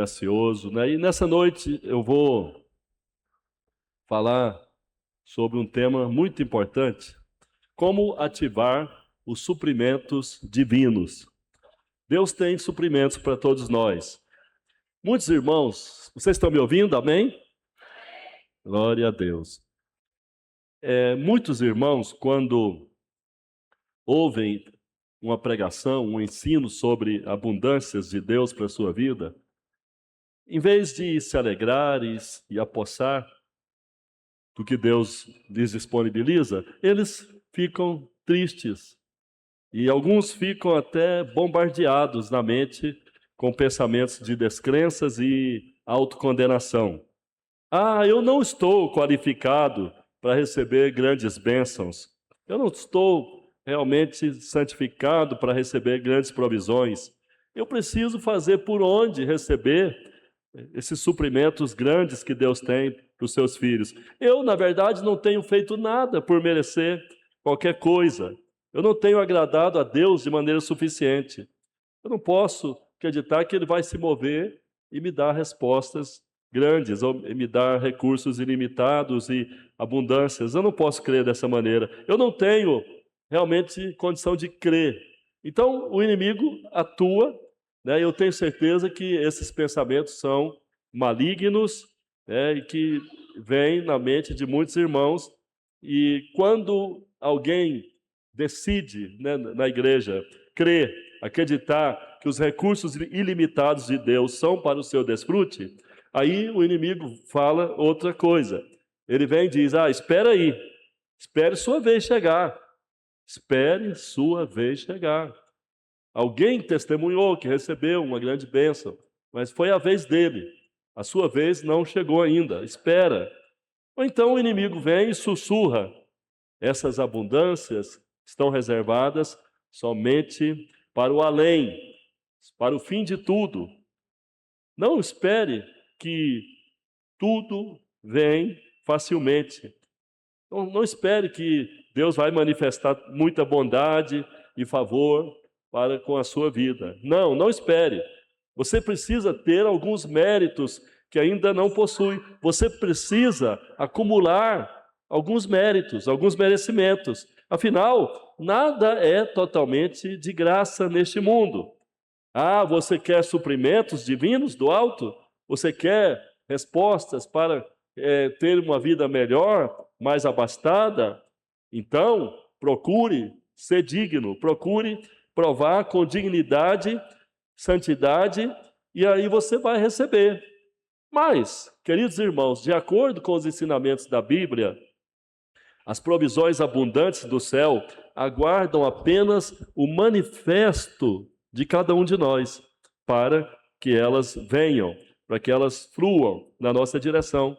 gracioso, né? E nessa noite eu vou falar sobre um tema muito importante: como ativar os suprimentos divinos. Deus tem suprimentos para todos nós. Muitos irmãos, vocês estão me ouvindo? Amém? Glória a Deus. Muitos irmãos, quando ouvem uma pregação, um ensino sobre abundâncias de Deus para a sua vida, em vez de se alegrar e apossar do que Deus lhes disponibiliza, eles ficam tristes. E alguns ficam até bombardeados na mente com pensamentos de descrenças e autocondenação. Eu não estou qualificado para receber grandes bênçãos. Eu não estou realmente santificado para receber grandes provisões. Eu preciso fazer por onde receber esses suprimentos grandes que Deus tem para os seus filhos. Eu, na verdade, não tenho feito nada por merecer qualquer coisa. Eu não tenho agradado a Deus de maneira suficiente. Eu não posso acreditar que Ele vai se mover e me dar respostas grandes, ou me dar recursos ilimitados e abundâncias. Eu não posso crer dessa maneira. Eu não tenho realmente condição de crer. Então, o inimigo atua, né? Eu tenho certeza que esses pensamentos são malignos, né? E que vêm na mente de muitos irmãos. E quando alguém decide, né, na igreja, crer, acreditar que os recursos ilimitados de Deus são para o seu desfrute, aí o inimigo fala outra coisa. Ele vem e diz: espera aí, espere sua vez chegar. Espere sua vez chegar. Alguém testemunhou que recebeu uma grande bênção, mas foi a vez dele. A sua vez não chegou ainda, espera. Ou então o inimigo vem e sussurra: essas abundâncias estão reservadas somente para o além, para o fim de tudo. Não espere que tudo vem facilmente. Não espere que Deus vai manifestar muita bondade e favor para com a sua vida. Não espere. Você precisa ter alguns méritos que ainda não possui. Você precisa acumular alguns méritos, alguns merecimentos. Afinal, nada é totalmente de graça neste mundo. Você quer suprimentos divinos do alto? Você quer respostas para ter uma vida melhor, mais abastada? Então, procure ser digno, procure provar com dignidade, santidade, e aí você vai receber. Mas, queridos irmãos, de acordo com os ensinamentos da Bíblia, as provisões abundantes do céu aguardam apenas o manifesto de cada um de nós, para que elas venham, para que elas fluam na nossa direção.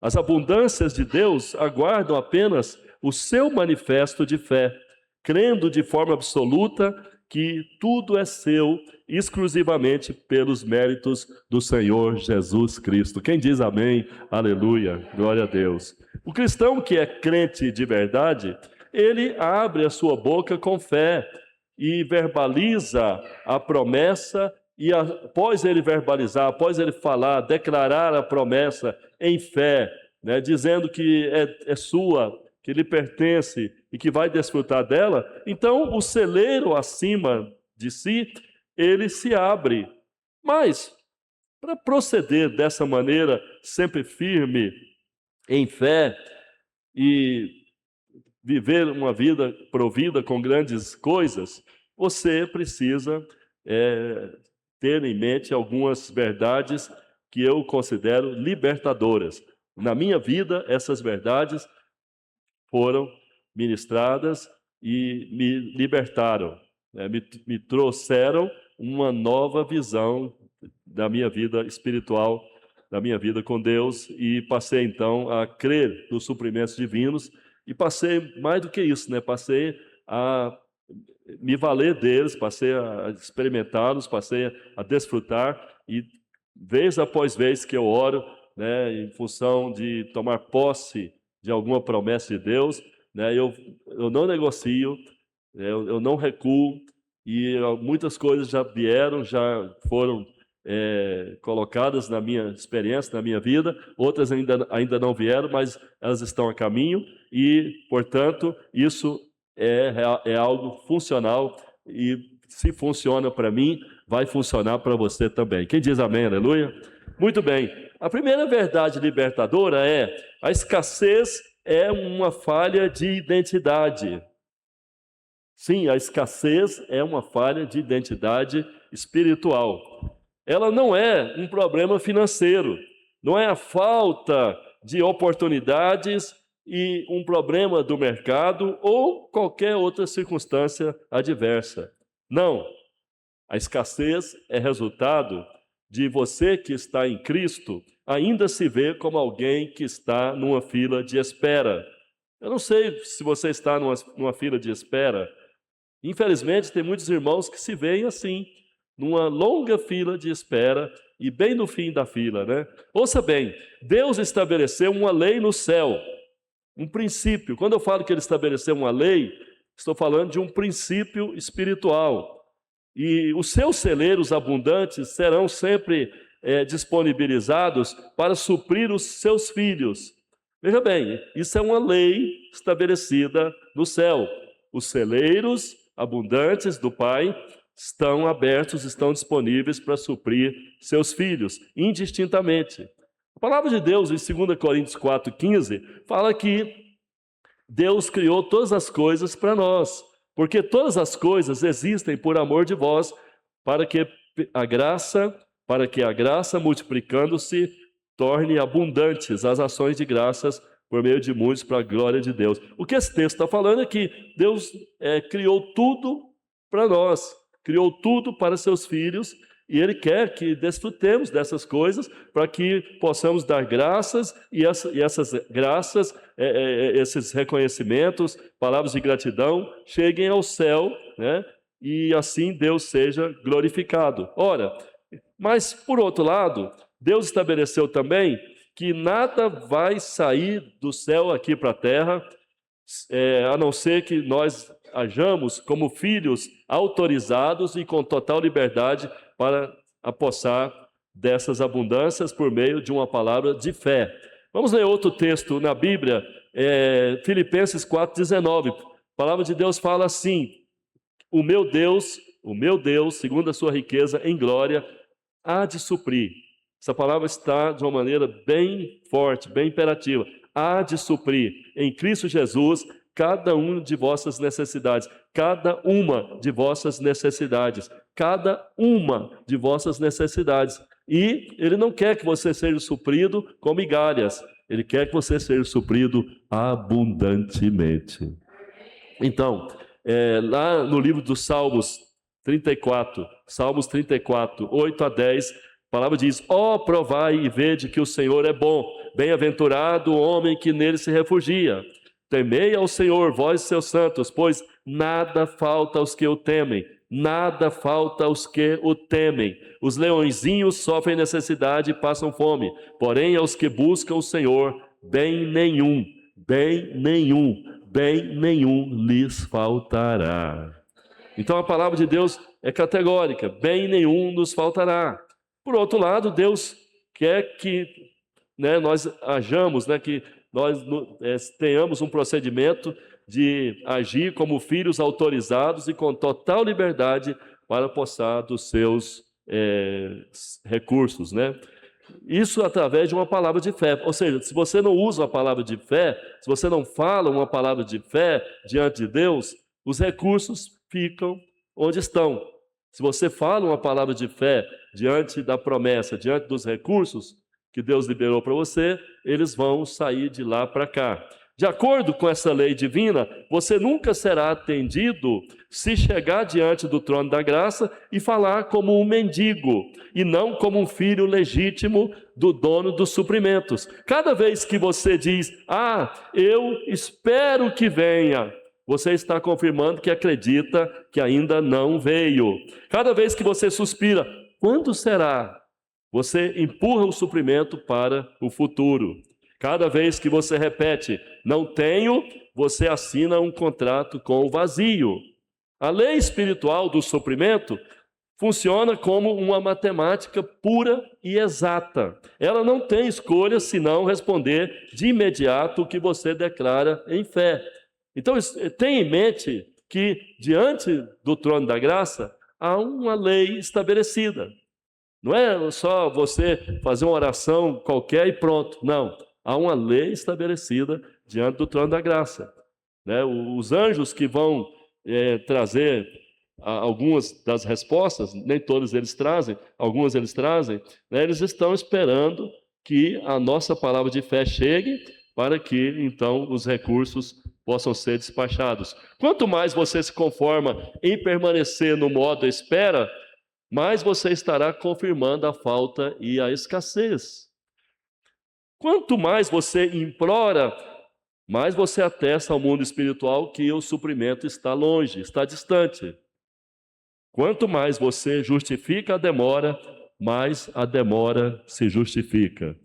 As abundâncias de Deus aguardam apenas o seu manifesto de fé, crendo de forma absoluta que tudo é seu exclusivamente pelos méritos do Senhor Jesus Cristo. Quem diz amém? Aleluia, glória a Deus. O cristão que é crente de verdade, ele abre a sua boca com fé e verbaliza a promessa, e após ele verbalizar, após ele falar, declarar a promessa em fé, né, dizendo que é sua, que lhe pertence e que vai desfrutar dela, então o celeiro acima de si, ele se abre. Mas, para proceder dessa maneira, sempre firme, em fé, e viver uma vida provida com grandes coisas, você precisa ter em mente algumas verdades que eu considero libertadoras. Na minha vida, essas verdades foram ministradas e me libertaram, né? Me trouxeram uma nova visão da minha vida espiritual, da minha vida com Deus, e passei então a crer nos suprimentos divinos, e passei mais do que isso, né? Passei a me valer deles, passei a experimentá-los, passei a desfrutar, e vez após vez que eu oro, né, em função de tomar posse de alguma promessa de Deus, né, eu não negocio, eu não recuo, e muitas coisas já vieram, já foram colocadas na minha experiência, na minha vida, outras ainda não vieram, mas elas estão a caminho e, portanto, isso é algo funcional e se funciona para mim, vai funcionar para você também. Quem diz amém, aleluia? Muito bem. A primeira verdade libertadora é: a escassez é uma falha de identidade. Sim, a escassez é uma falha de identidade espiritual. Ela não é um problema financeiro, não é a falta de oportunidades e um problema do mercado ou qualquer outra circunstância adversa. Não, a escassez é resultado de você que está em Cristo ainda se ver como alguém que está numa fila de espera. Eu não sei se você está numa fila de espera. Infelizmente, tem muitos irmãos que se veem assim, numa longa fila de espera e bem no fim da fila, né? Ouça bem, Deus estabeleceu uma lei no céu, um princípio. Quando eu falo que Ele estabeleceu uma lei, estou falando de um princípio espiritual. E os seus celeiros abundantes serão sempre disponibilizados para suprir os seus filhos. Veja bem, isso é uma lei estabelecida no céu. Os celeiros abundantes do Pai estão abertos, estão disponíveis para suprir seus filhos, indistintamente. A palavra de Deus, em 2 Coríntios 4,15, fala que Deus criou todas as coisas para nós, porque todas as coisas existem por amor de vós, para que a graça multiplicando-se, torne abundantes as ações de graças por meio de muitos para a glória de Deus. O que esse texto está falando é que Deus criou tudo para nós, criou tudo para seus filhos, e Ele quer que desfrutemos dessas coisas para que possamos dar graças, e essas graças, esses reconhecimentos, palavras de gratidão, cheguem ao céu, né? E assim Deus seja glorificado. Ora, mas por outro lado, Deus estabeleceu também que nada vai sair do céu aqui para a terra, a não ser que nós hajamos como filhos autorizados e com total liberdade para apossar dessas abundâncias por meio de uma palavra de fé. Vamos ler outro texto na Bíblia, Filipenses 4,19. A palavra de Deus fala assim: o meu Deus, segundo a sua riqueza em glória, há de suprir. Essa palavra está de uma maneira bem forte, bem imperativa. Há de suprir em Cristo Jesus cada uma de vossas necessidades, cada uma de vossas necessidades, cada uma de vossas necessidades. E Ele não quer que você seja suprido com migalhas, Ele quer que você seja suprido abundantemente. Então, lá no livro dos Salmos 34, 8 a 10, a palavra diz: ó, provai e vede que o Senhor é bom, bem-aventurado o homem que nele se refugia. Temei ao Senhor, vós seus santos, pois nada falta aos que o temem, nada falta aos que o temem. Os leõezinhos sofrem necessidade e passam fome, porém aos que buscam o Senhor, bem nenhum lhes faltará. Então a palavra de Deus é categórica: bem nenhum nos faltará. Por outro lado, Deus quer que nós hajamos, que nós tenhamos um procedimento de agir como filhos autorizados e com total liberdade para possar dos seus recursos, Isso através de uma palavra de fé. Ou seja, se você não usa uma palavra de fé, se você não fala uma palavra de fé diante de Deus, os recursos ficam onde estão. Se você fala uma palavra de fé diante da promessa, diante dos recursos que Deus liberou para você, eles vão sair de lá para cá. De acordo com essa lei divina, você nunca será atendido se chegar diante do trono da graça e falar como um mendigo, e não como um filho legítimo do dono dos suprimentos. Cada vez que você diz: eu espero que venha, você está confirmando que acredita que ainda não veio. Cada vez que você suspira: quando será? Você empurra o suprimento para o futuro. Cada vez que você repete: não tenho, você assina um contrato com o vazio. A lei espiritual do suprimento funciona como uma matemática pura e exata. Ela não tem escolha senão responder de imediato o que você declara em fé. Então, tenha em mente que, diante do trono da graça, há uma lei estabelecida. Não é só você fazer uma oração qualquer e pronto. Não. Há uma lei estabelecida diante do trono da graça. Né? Os anjos que vão trazer algumas das respostas, nem todos eles trazem, algumas eles trazem, né? Eles estão esperando que a nossa palavra de fé chegue para que, então, os recursos possam ser despachados. Quanto mais você se conforma em permanecer no modo espera, mais você estará confirmando a falta e a escassez. Quanto mais você implora, mais você atesta ao mundo espiritual que o suprimento está longe, está distante. Quanto mais você justifica a demora, mais a demora se justifica.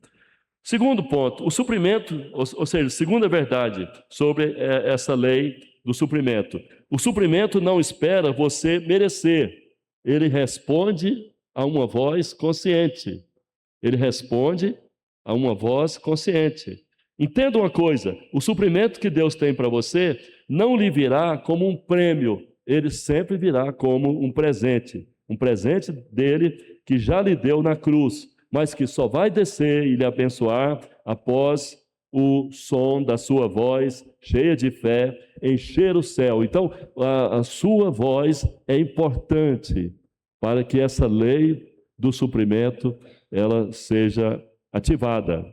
Segundo ponto, o suprimento, ou seja, segunda verdade sobre essa lei do suprimento. O suprimento não espera você merecer, ele responde a uma voz consciente. Ele responde a uma voz consciente. Entenda uma coisa, o suprimento que Deus tem para você não lhe virá como um prêmio, ele sempre virá como um presente dele que já lhe deu na cruz, mas que só vai descer e lhe abençoar após o som da sua voz, cheia de fé, encher o céu. Então, a sua voz é importante para que essa lei do suprimento ela seja ativada.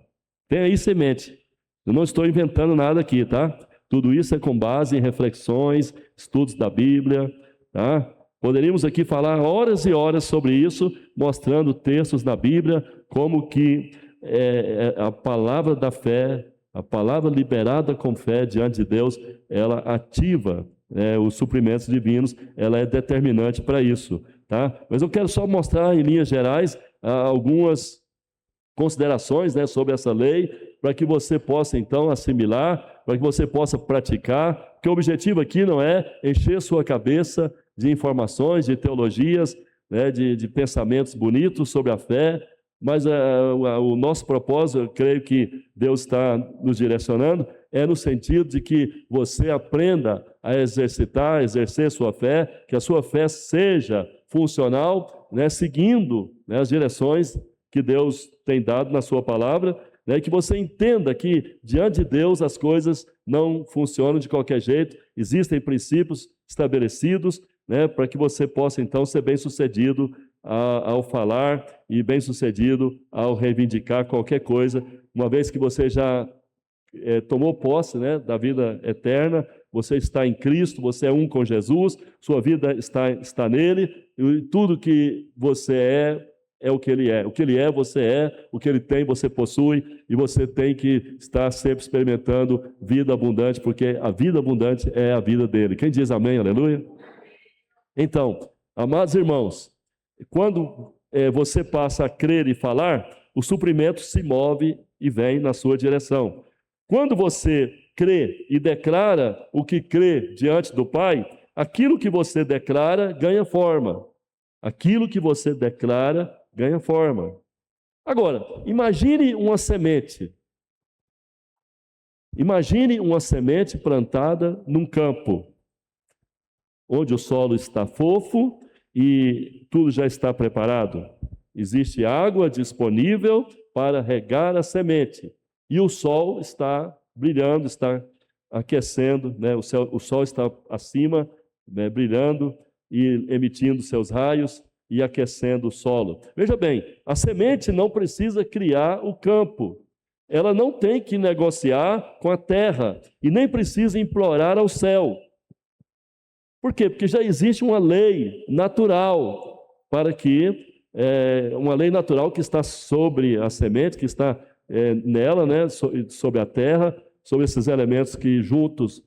Tenha isso em mente. Eu não estou inventando nada aqui, tá? Tudo isso é com base em reflexões, estudos da Bíblia, tá? Poderíamos aqui falar horas e horas sobre isso, mostrando textos na Bíblia, como que a palavra da fé, a palavra liberada com fé diante de Deus, ela ativa os suprimentos divinos, ela é determinante para isso, tá? Mas eu quero só mostrar em linhas gerais algumas considerações, né, sobre essa lei, para que você possa então assimilar, para que você possa praticar, porque o objetivo aqui não é encher sua cabeça de informações, de teologias, né, de pensamentos bonitos sobre a fé, mas o nosso propósito, eu creio que Deus está nos direcionando, é no sentido de que você aprenda a exercer sua fé, que a sua fé seja funcional, né, seguindo, né, as direções que Deus tem dado na sua palavra, né, que você entenda que diante de Deus as coisas não funcionam de qualquer jeito, existem princípios estabelecidos, né, para que você possa então ser bem-sucedido ao falar e bem-sucedido ao reivindicar qualquer coisa, uma vez que você já tomou posse, né, da vida eterna, você está em Cristo, você é um com Jesus, sua vida está nele, e tudo que você é o que ele é. O que ele é, você é. O que ele tem, você possui. E você tem que estar sempre experimentando vida abundante, porque a vida abundante é a vida dele. Quem diz amém, aleluia? Então, amados irmãos, quando você passa a crer e falar, o suprimento se move e vem na sua direção. Quando você crê e declara o que crê diante do Pai, aquilo que você declara ganha forma. Aquilo que você declara ganha forma. Agora, imagine uma semente. Imagine uma semente plantada num campo, onde o solo está fofo e tudo já está preparado. Existe água disponível para regar a semente. E o sol está brilhando, está aquecendo, né? O sol está acima, né, brilhando e emitindo seus raios e aquecendo o solo. Veja bem, a semente não precisa criar o campo. Ela não tem que negociar com a terra e nem precisa implorar ao céu. Por quê? Porque já existe uma lei natural para que, uma lei natural que está sobre a semente, que está nela, né, sobre a terra, sobre esses elementos que juntos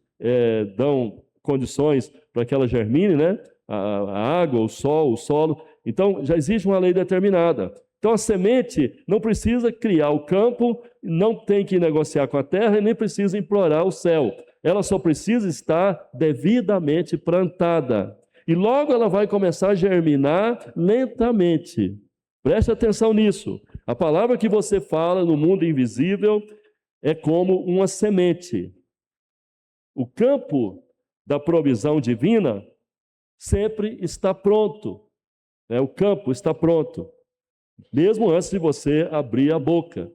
dão condições para que ela germine, né? A água, o sol, o solo. Então, já existe uma lei determinada. Então, a semente não precisa criar o campo, não tem que negociar com a terra e nem precisa implorar o céu. Ela só precisa estar devidamente plantada. E logo ela vai começar a germinar lentamente. Preste atenção nisso. A palavra que você fala no mundo invisível é como uma semente. O campo da provisão divina sempre está pronto. O campo está pronto, mesmo antes de você abrir a boca.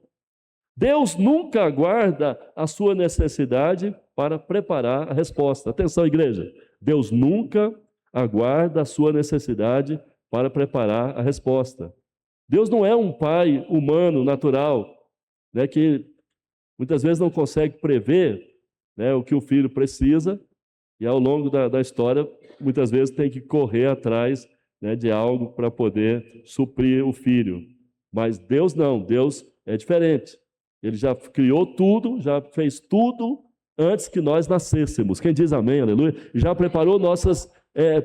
Deus nunca aguarda a sua necessidade para preparar a resposta. Atenção, igreja. Deus nunca aguarda a sua necessidade para preparar a resposta. Deus não é um pai humano, natural, que muitas vezes não consegue prever o que o filho precisa e ao longo da história, muitas vezes tem que correr atrás de algo para poder suprir o filho. Mas Deus não, Deus é diferente. Ele já criou tudo, já fez tudo antes que nós nascêssemos. Quem diz amém, aleluia? Já preparou nossas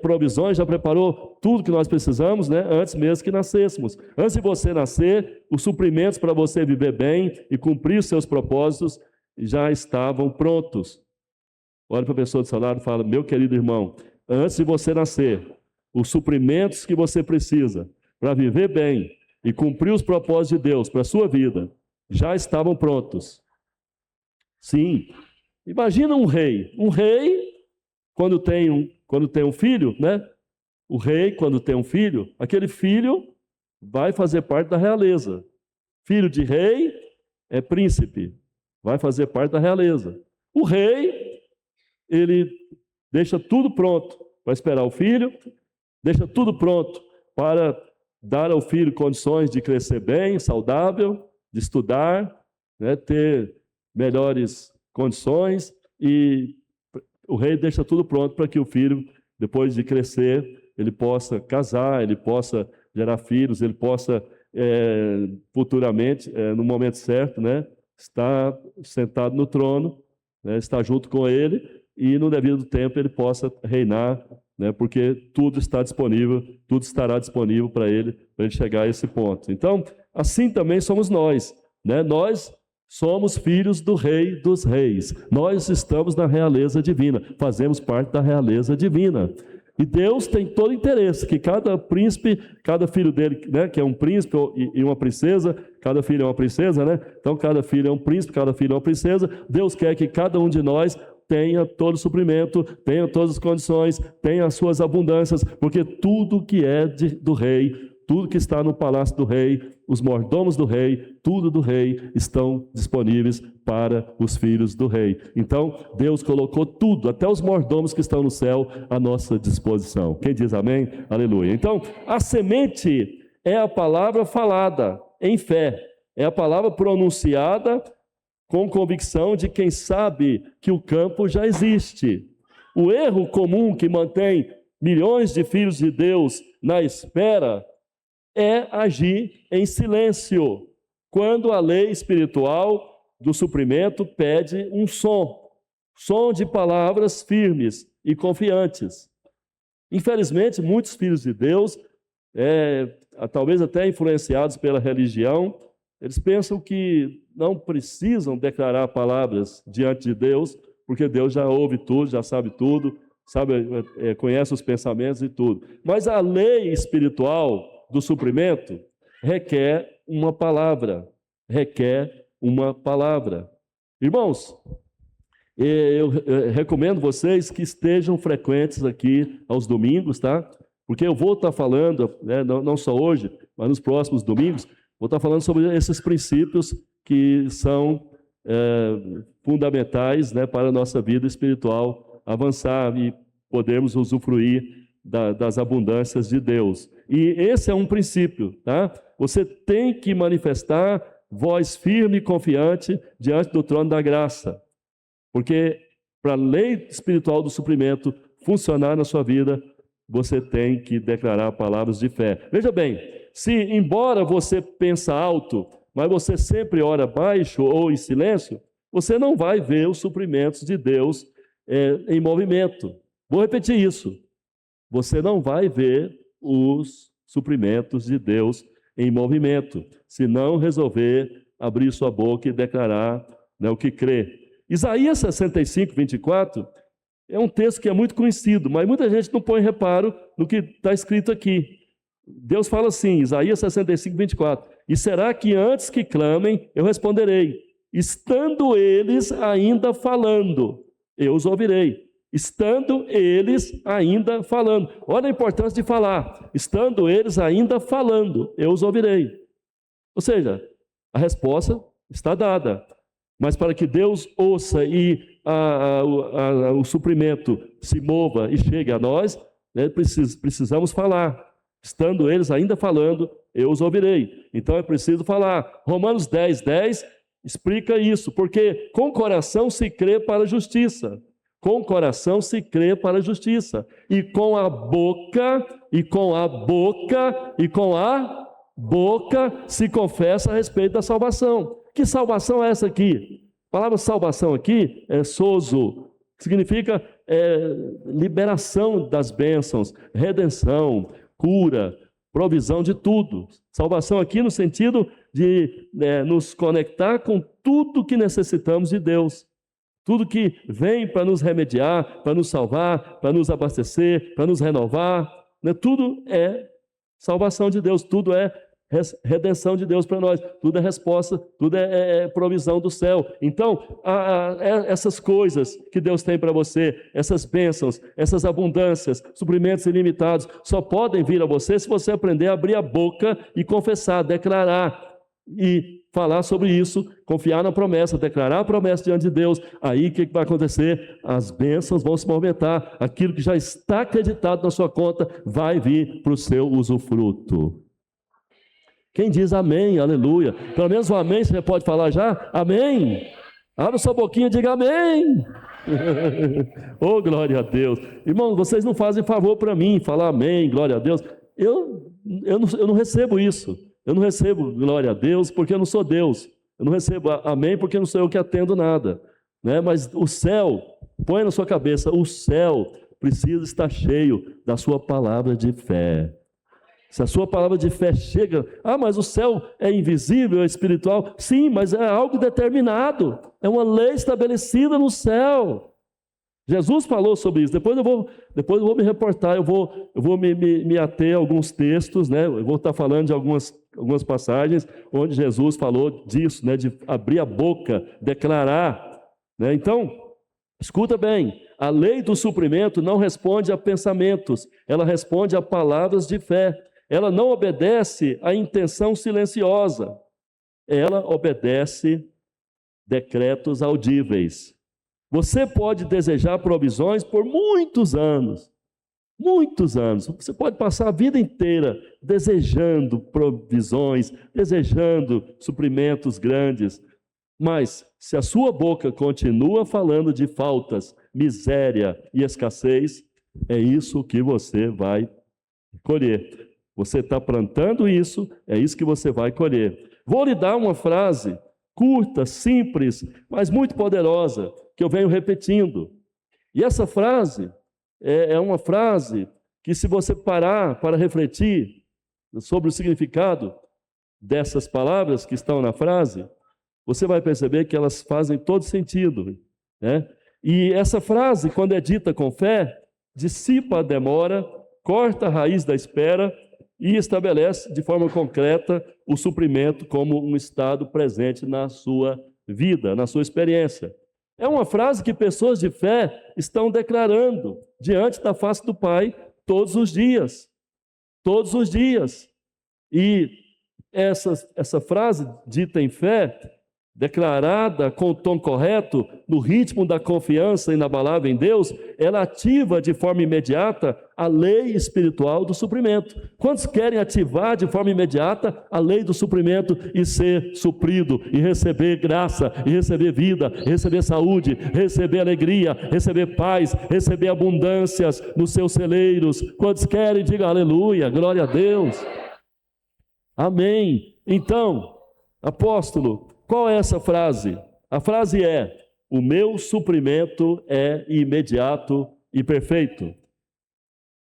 provisões, já preparou tudo que nós precisamos, antes mesmo que nascêssemos. Antes de você nascer, os suprimentos para você viver bem e cumprir os seus propósitos já estavam prontos. Olha para a pessoa do seu lado e fala: meu querido irmão, antes de você nascer, os suprimentos que você precisa para viver bem e cumprir os propósitos de Deus para a sua vida já estavam prontos. Sim. Imagina um rei. Um rei, quando tem um filho, O rei, quando tem um filho, aquele filho vai fazer parte da realeza. Filho de rei é príncipe, vai fazer parte da realeza. O rei, ele deixa tudo pronto para esperar o filho, deixa tudo pronto para dar ao filho condições de crescer bem, saudável, de estudar, ter melhores condições, e o rei deixa tudo pronto para que o filho, depois de crescer, ele possa casar, ele possa gerar filhos, ele possa futuramente, no momento certo, estar sentado no trono, estar junto com ele, e no devido tempo ele possa reinar, porque tudo está disponível, tudo estará disponível para ele chegar a esse ponto. Então, assim também somos nós, Nós somos filhos do Rei dos Reis. Nós estamos na realeza divina, fazemos parte da realeza divina. E Deus tem todo interesse que cada príncipe, cada filho dele, que é um príncipe e uma princesa, cada filho é uma princesa, Então cada filho é um príncipe, cada filho é uma princesa. Deus quer que cada um de nós tenha todo o suprimento, tenha todas as condições, tenha as suas abundâncias, porque tudo que é do rei, tudo que está no palácio do rei, os mordomos do rei, tudo do rei, estão disponíveis para os filhos do rei. Então, Deus colocou tudo, até os mordomos que estão no céu, à nossa disposição. Quem diz amém? Aleluia. Então, a semente é a palavra falada em fé, é a palavra pronunciada com convicção de quem sabe que o campo já existe. O erro comum que mantém milhões de filhos de Deus na espera é agir em silêncio, quando a lei espiritual do suprimento pede um som de palavras firmes e confiantes. Infelizmente, muitos filhos de Deus, talvez até influenciados pela religião, eles pensam que não precisam declarar palavras diante de Deus, porque Deus já ouve tudo, já sabe tudo, conhece os pensamentos e tudo. Mas a lei espiritual do suprimento requer uma palavra, Irmãos, eu recomendo vocês que estejam frequentes aqui aos domingos, tá? Porque eu vou estar falando, não só hoje, mas nos próximos domingos, vou estar falando sobre esses princípios que são fundamentais, para a nossa vida espiritual avançar e podermos usufruir das abundâncias de Deus. E esse é um princípio, tá? Você tem que manifestar voz firme e confiante diante do trono da graça, porque para a lei espiritual do suprimento funcionar na sua vida, você tem que declarar palavras de fé. Veja bem, se embora você pense alto, mas você sempre ora baixo ou em silêncio, você não vai ver os suprimentos de Deus em movimento. Vou repetir isso. Você não vai ver os suprimentos de Deus em movimento, se não resolver abrir sua boca e declarar o que crê. Isaías 65, 24, é um texto que é muito conhecido, mas muita gente não põe reparo no que está escrito aqui. Deus fala assim, Isaías 65, 24. E será que antes que clamem, eu responderei. Estando eles ainda falando, eu os ouvirei. Estando eles ainda falando. Olha a importância de falar. Estando eles ainda falando, eu os ouvirei. Ou seja, a resposta está dada. Mas para que Deus ouça e o suprimento se mova e chegue a nós, né, precisamos falar. Estando eles ainda falando, eu os ouvirei. Então é preciso falar. Romanos 10, 10 explica isso. Porque com o coração se crê para a justiça. Com o coração se crê para a justiça. E com a boca se confessa a respeito da salvação. Que salvação é essa aqui? A palavra salvação aqui é sozo, que significa liberação das bênçãos, redenção, cura, provisão de tudo. Salvação aqui no sentido de nos conectar com tudo que necessitamos de Deus. Tudo que vem para nos remediar, para nos salvar, para nos abastecer, para nos renovar, né? Tudo é salvação de Deus, tudo é redenção de Deus para nós, tudo é resposta, tudo é provisão do céu. Então, essas coisas que Deus tem para você, essas bênçãos, essas abundâncias, suprimentos ilimitados, só podem vir a você se você aprender a abrir a boca e confessar, declarar e falar sobre isso, confiar na promessa, declarar a promessa diante de Deus. Aí o que vai acontecer? As bênçãos vão se movimentar, aquilo que já está acreditado na sua conta vai vir para o seu usufruto. Quem diz amém, aleluia? Pelo menos um amém você pode falar já? Amém? Abra sua boquinha e diga amém. Oh, glória a Deus. Irmão, vocês não fazem favor para mim, falar amém, glória a Deus. Eu não recebo isso. Eu não recebo glória a Deus porque eu não sou Deus. Eu não recebo amém porque não sou eu que atendo nada. Né? Mas o céu, põe na sua cabeça, o céu precisa estar cheio da sua palavra de fé. Se a sua palavra de fé chega, mas o céu é invisível, é espiritual. Sim, mas é algo determinado. É uma lei estabelecida no céu. Jesus falou sobre isso. Depois eu vou me reportar, eu vou me ater a alguns textos, né? Eu vou estar falando de algumas passagens onde Jesus falou disso, né? De abrir a boca, declarar. Né? Então, escuta bem, a lei do suprimento não responde a pensamentos, ela responde a palavras de fé. Ela não obedece à intenção silenciosa, ela obedece decretos audíveis. Você pode desejar provisões por muitos anos. Você pode passar a vida inteira desejando provisões, desejando suprimentos grandes. Mas se a sua boca continua falando de faltas, miséria e escassez, é isso que você vai colher. Você está plantando isso, é isso que você vai colher. Vou lhe dar uma frase curta, simples, mas muito poderosa, que eu venho repetindo. E essa frase é uma frase que, se você parar para refletir sobre o significado dessas palavras que estão na frase, você vai perceber que elas fazem todo sentido. Né? E essa frase, quando é dita com fé, dissipa a demora, corta a raiz da espera e estabelece de forma concreta o suprimento como um estado presente na sua vida, na sua experiência. É uma frase que pessoas de fé estão declarando diante da face do Pai todos os dias. Todos os dias. E essa frase dita em fé, declarada com o tom correto, no ritmo da confiança inabalável em Deus, ela ativa de forma imediata a lei espiritual do suprimento. Quantos querem ativar de forma imediata a lei do suprimento e ser suprido, e receber graça, e receber vida, receber saúde, receber alegria, receber paz, receber abundâncias nos seus celeiros? Quantos querem? Diga aleluia, glória a Deus. Amém. Então, apóstolo, qual é essa frase? A frase é: o meu suprimento é imediato e perfeito.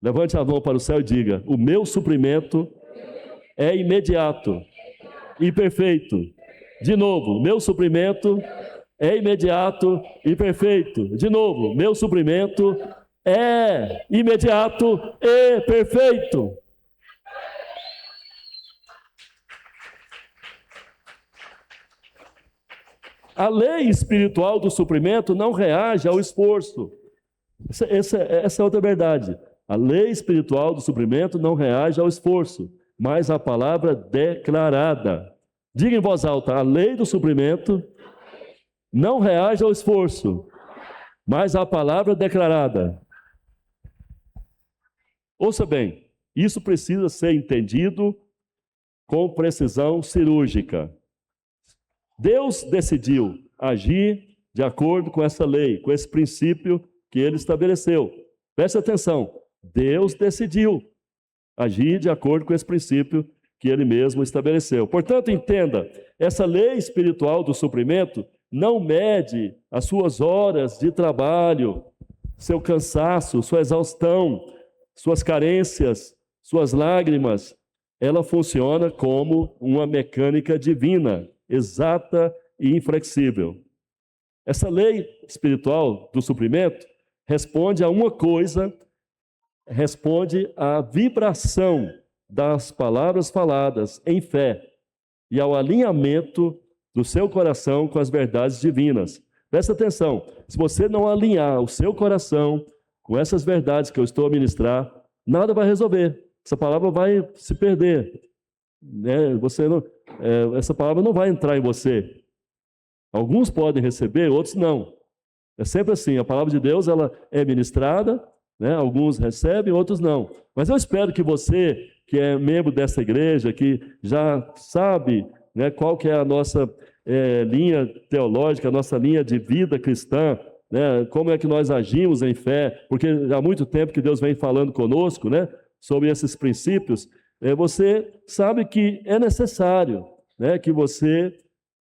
Levante a mão para o céu e diga: o meu suprimento é imediato e perfeito. De novo, meu suprimento é imediato e perfeito. De novo, meu suprimento é imediato e perfeito. A lei espiritual do suprimento não reage ao esforço. Essa é outra verdade. A lei espiritual do suprimento não reage ao esforço, mas à palavra declarada. Diga em voz alta: a lei do suprimento não reage ao esforço, mas à palavra declarada. Ouça bem, isso precisa ser entendido com precisão cirúrgica. Deus decidiu agir de acordo com essa lei, com esse princípio que ele estabeleceu. Preste atenção, Deus decidiu agir de acordo com esse princípio que ele mesmo estabeleceu. Portanto, entenda, essa lei espiritual do suprimento não mede as suas horas de trabalho, seu cansaço, sua exaustão, suas carências, suas lágrimas. Ela funciona como uma mecânica divina, exata e inflexível. Essa lei espiritual do suprimento responde a uma coisa, responde à vibração das palavras faladas em fé e ao alinhamento do seu coração com as verdades divinas. Presta atenção, se você não alinhar o seu coração com essas verdades que eu estou a ministrar, nada vai resolver. Essa palavra vai se perder. Essa palavra não vai entrar em você. Alguns podem receber, outros não. É sempre assim, a palavra de Deus ela é ministrada, alguns recebem, outros não. Mas eu espero que você, que é membro dessa igreja, que já sabe qual que é a nossa linha teológica, a nossa linha de vida cristã, como é que nós agimos em fé, porque há muito tempo que Deus vem falando conosco, sobre esses princípios. Você sabe que é necessário que você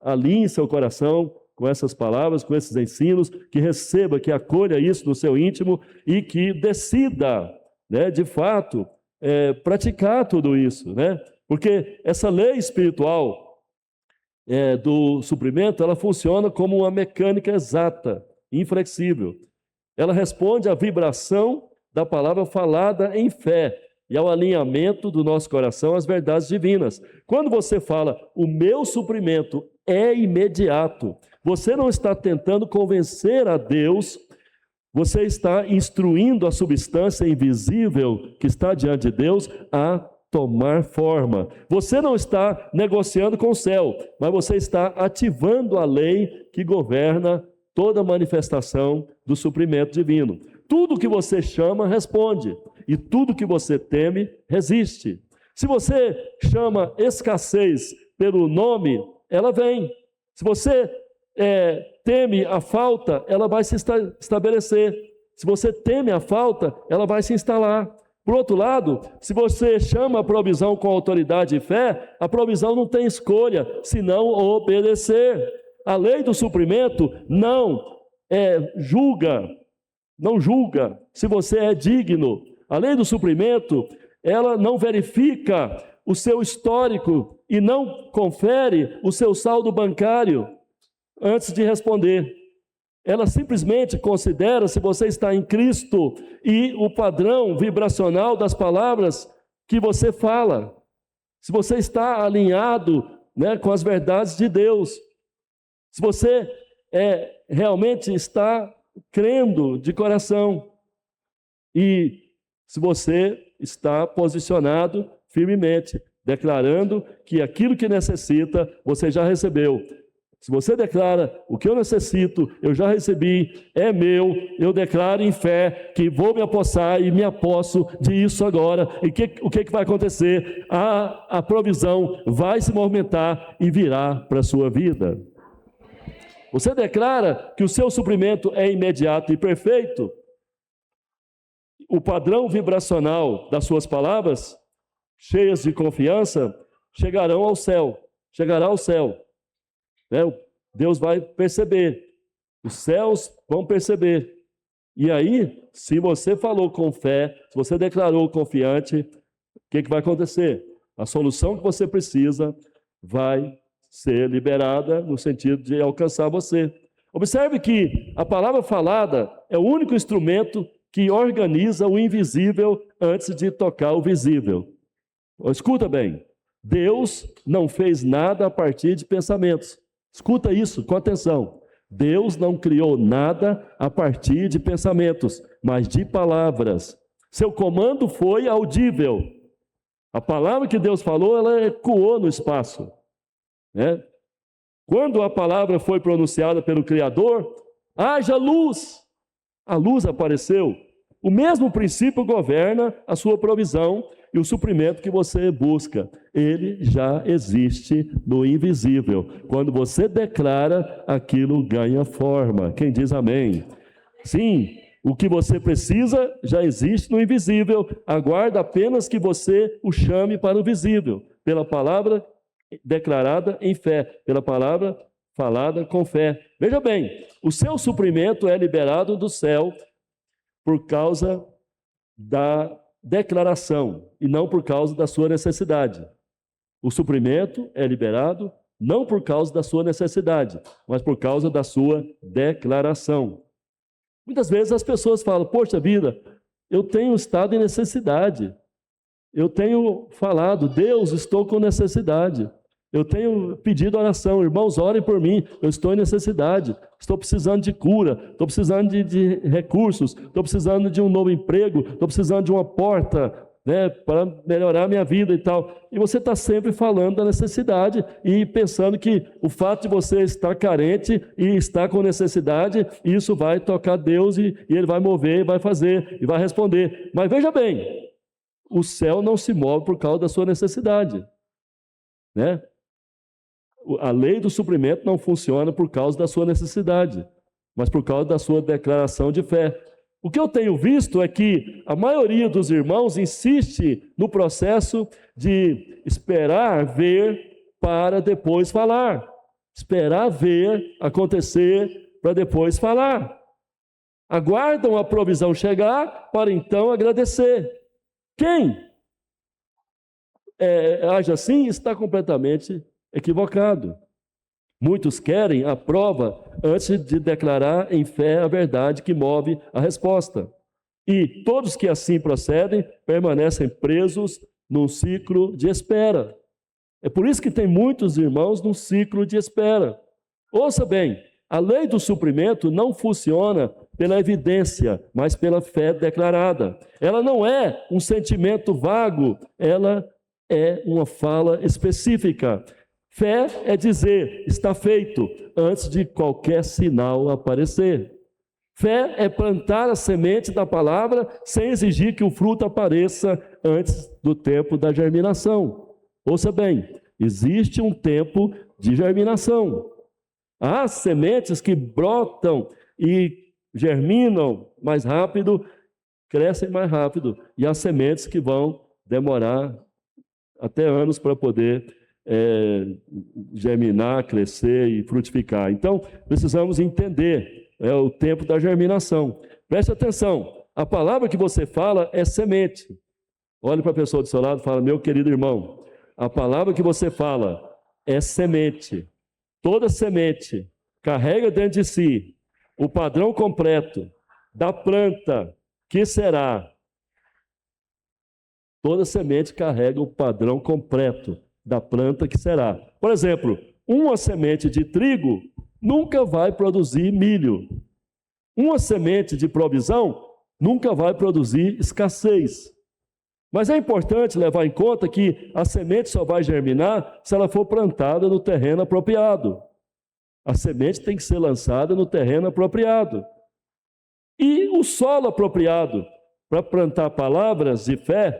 alinhe seu coração com essas palavras, com esses ensinos, que receba, que acolha isso no seu íntimo e que decida, de fato, praticar tudo isso, Porque essa lei espiritual do suprimento, ela funciona como uma mecânica exata, inflexível. Ela responde à vibração da palavra falada em fé e ao alinhamento do nosso coração às verdades divinas. Quando você fala, o meu suprimento é imediato, você não está tentando convencer a Deus, você está instruindo a substância invisível que está diante de Deus a tomar forma. Você não está negociando com o céu, mas você está ativando a lei que governa toda manifestação do suprimento divino. Tudo que você chama, responde. E tudo que você teme, resiste. Se você chama escassez pelo nome, ela vem. Se você teme a falta, ela vai se estabelecer. Se você teme a falta, ela vai se instalar. Por outro lado, se você chama a provisão com autoridade e fé, a provisão não tem escolha, senão obedecer. A lei do suprimento não julga se você é digno. A lei do suprimento, ela não verifica o seu histórico e não confere o seu saldo bancário antes de responder. Ela simplesmente considera se você está em Cristo e o padrão vibracional das palavras que você fala. Se você está alinhado com as verdades de Deus. Se você realmente está crendo de coração. E se você está posicionado firmemente, declarando que aquilo que necessita, você já recebeu. Se você declara, o que eu necessito, eu já recebi, é meu, eu declaro em fé que vou me apossar e me aposso disso agora. E o que vai acontecer? A provisão vai se movimentar e virá para a sua vida. Você declara que o seu suprimento é imediato e perfeito. O padrão vibracional das suas palavras, cheias de confiança, chegará ao céu. Deus vai perceber, os céus vão perceber. E aí, se você falou com fé, se você declarou confiante, o que vai acontecer? A solução que você precisa vai ser liberada no sentido de alcançar você. Observe que a palavra falada é o único instrumento que organiza o invisível antes de tocar o visível. Escuta bem, Deus não fez nada a partir de pensamentos. Escuta isso com atenção. Deus não criou nada a partir de pensamentos, mas de palavras. Seu comando foi audível. A palavra que Deus falou, ela ecoou no espaço, né? Quando a palavra foi pronunciada pelo Criador, haja luz. A luz apareceu. O mesmo princípio governa a sua provisão e o suprimento que você busca. Ele já existe no invisível. Quando você declara, aquilo ganha forma. Quem diz amém? Sim, o que você precisa já existe no invisível. Aguarda apenas que você o chame para o visível, pela palavra declarada em fé, pela palavra falada com fé. Veja bem, o seu suprimento é liberado do céu por causa da declaração e não por causa da sua necessidade. O suprimento é liberado não por causa da sua necessidade, mas por causa da sua declaração. Muitas vezes as pessoas falam: poxa vida, eu tenho estado em necessidade. Eu tenho falado: Deus, estou com necessidade. Eu tenho pedido oração: irmãos, orem por mim, eu estou em necessidade. Estou precisando de cura, estou precisando de recursos, estou precisando de um novo emprego, estou precisando de uma porta, né, para melhorar a minha vida e tal. E você está sempre falando da necessidade e pensando que o fato de você estar carente e estar com necessidade, isso vai tocar Deus e Ele vai mover, vai fazer e vai responder. Mas veja bem, o céu não se move por causa da sua necessidade, né? A lei do suprimento não funciona por causa da sua necessidade, mas por causa da sua declaração de fé. O que eu tenho visto é que a maioria dos irmãos insiste no processo de esperar ver para depois falar. Esperar ver acontecer para depois falar. Aguardam a provisão chegar para então agradecer. Quem age assim está completamente equivocado. Muitos querem a prova antes de declarar em fé a verdade que move a resposta. E todos que assim procedem permanecem presos num ciclo de espera. É por isso que tem muitos irmãos num ciclo de espera. Ouça bem, a lei do suprimento não funciona pela evidência, mas pela fé declarada. Ela não é um sentimento vago, ela é uma fala específica. Fé é dizer, está feito, antes de qualquer sinal aparecer. Fé é plantar a semente da palavra sem exigir que o fruto apareça antes do tempo da germinação. Ouça bem, existe um tempo de germinação. Há sementes que brotam e germinam mais rápido, crescem mais rápido. E há sementes que vão demorar até anos para poder germinar, crescer e frutificar. Então, precisamos entender o tempo da germinação. Preste atenção, a palavra que você fala é semente. Olhe para a pessoa do seu lado e fala: meu querido irmão, a palavra que você fala é semente. Toda semente carrega dentro de si o padrão completo da planta que será. Toda semente carrega o padrão completo da planta que será. Por exemplo, uma semente de trigo nunca vai produzir milho. Uma semente de provisão nunca vai produzir escassez. Mas é importante levar em conta que a semente só vai germinar se ela for plantada no terreno apropriado. A semente tem que ser lançada no terreno apropriado. E o solo apropriado para plantar palavras de fé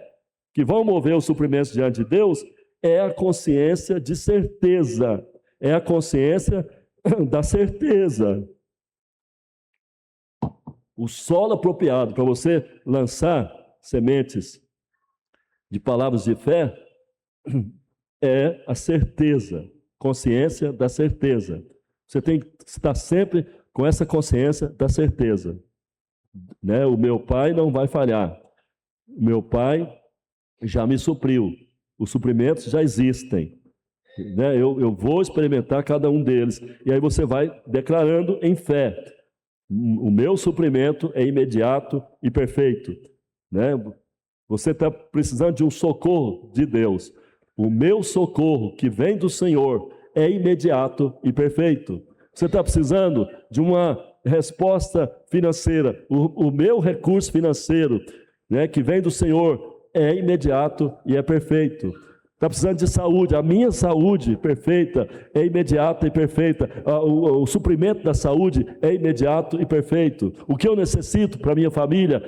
que vão mover os suprimentos diante de Deus é a consciência de certeza. É a consciência da certeza. O solo apropriado para você lançar sementes de palavras de fé é a certeza, consciência da certeza. Você tem que estar sempre com essa consciência da certeza, né? O meu pai não vai falhar. O meu pai já me supriu. Os suprimentos já existem, né? Eu vou experimentar cada um deles. E aí você vai declarando em fé. O meu suprimento é imediato e perfeito, né? Você está precisando de um socorro de Deus. O meu socorro que vem do Senhor é imediato e perfeito. Você está precisando de uma resposta financeira. O meu recurso financeiro, né, que vem do Senhor é imediato e é perfeito. Está precisando de saúde, a minha saúde perfeita é imediata e perfeita. O suprimento da saúde é imediato e perfeito. O que eu necessito para a minha família,